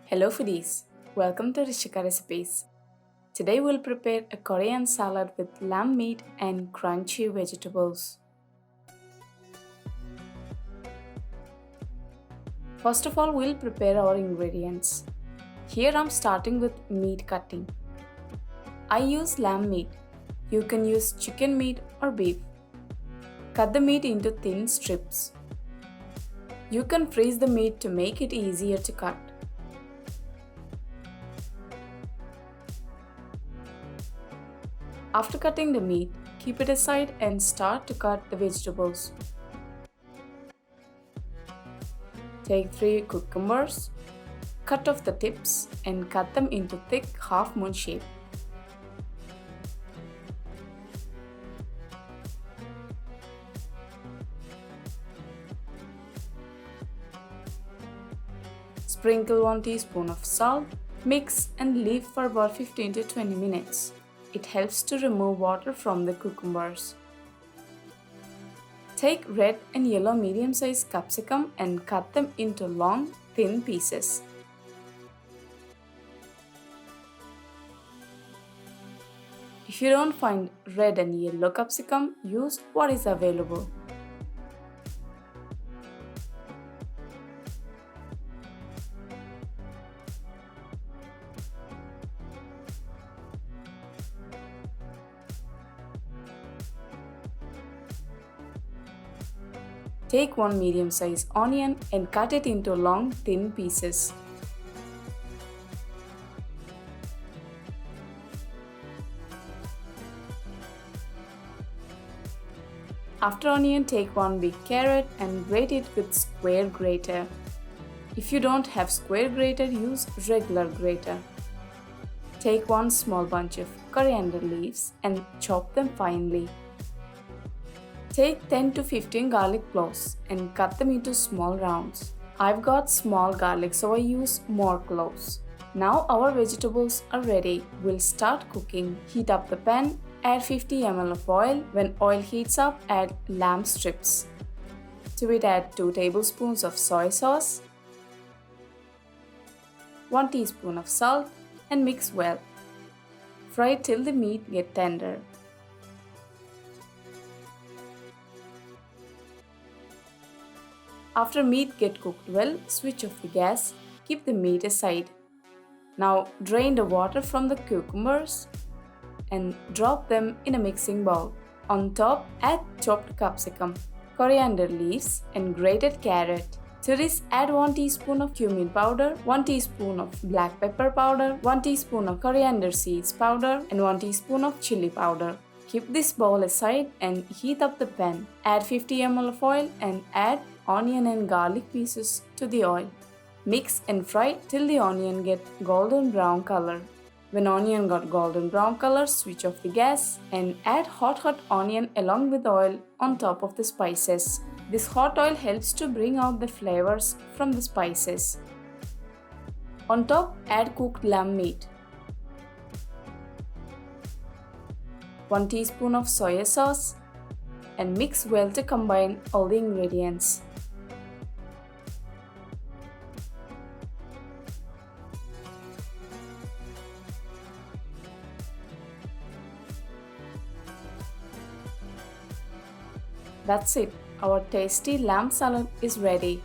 Hello foodies, welcome to Rishika recipes. Today we'll prepare a Korean salad with lamb meat and crunchy vegetables. First of all, we'll prepare our ingredients. Here I'm starting with meat cutting. I use lamb meat. You can use chicken meat or beef. Cut the meat into thin strips. You can freeze the meat to make it easier to cut. After cutting the meat, keep it aside and start to cut the vegetables. Take 3 cucumbers, cut off the tips and cut them into thick half moon shape. Sprinkle 1 teaspoon of salt, mix and leave for about 15 to 20 minutes. It helps to remove water from the cucumbers. Take red and yellow medium-sized capsicum and cut them into long, thin pieces. If you don't find red and yellow capsicum, use what is available. Take 1 medium-sized onion and cut it into long, thin pieces. After onion, take 1 big carrot and grate it with square grater. If you don't have square grater, use regular grater. Take 1 small bunch of coriander leaves and chop them finely. Take 10 to 15 garlic cloves and cut them into small rounds. I've got small garlic, so I use more cloves. Now our vegetables are ready. We'll start cooking. Heat up the pan, add 50 ml of oil. When oil heats up, add lamb strips. To it, add 2 tablespoons of soy sauce, 1 teaspoon of salt and mix well. Fry till the meat gets tender. After meat gets cooked well, switch off the gas, keep the meat aside. Now drain the water from the cucumbers and drop them in a mixing bowl. On top, add chopped capsicum, coriander leaves and grated carrot. To this, add 1 teaspoon of cumin powder, 1 teaspoon of black pepper powder, 1 teaspoon of coriander seeds powder and 1 teaspoon of chili powder. Keep this bowl aside and heat up the pan. Add 50 ml of oil and add onion and garlic pieces to the oil. Mix and fry till the onion gets golden brown color. When onion got golden brown color, switch off the gas and add hot onion along with oil on top of the spices. This hot oil helps to bring out the flavors from the spices. On top, add cooked lamb meat. 1 teaspoon of soy sauce and mix well to combine all the ingredients. That's it. Our tasty lamb salad is ready.